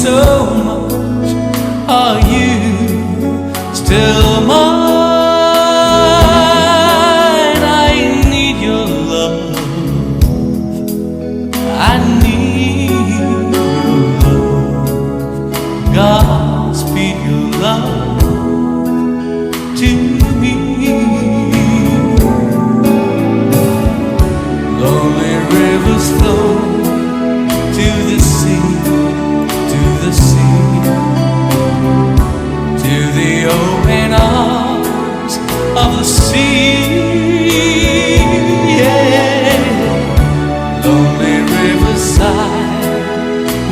so much. Are you still mine? I need your love. I need your love. God, speak your love to me. Lonely rivers flow to the sea, to the sea, to the open arms of the sea. Yeah. Lonely riverside,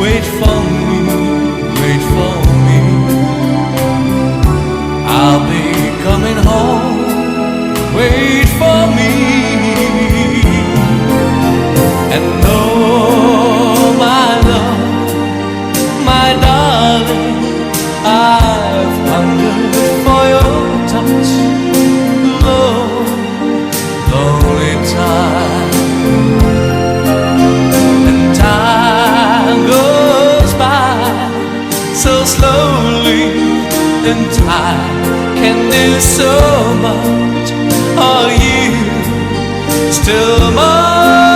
wait for me, wait for me. I'll be coming home, wait for me. And oh my love, my darling, I've hungered for your touch, lonely time. And time goes by so slowly, and time can do so much. Are you still mine?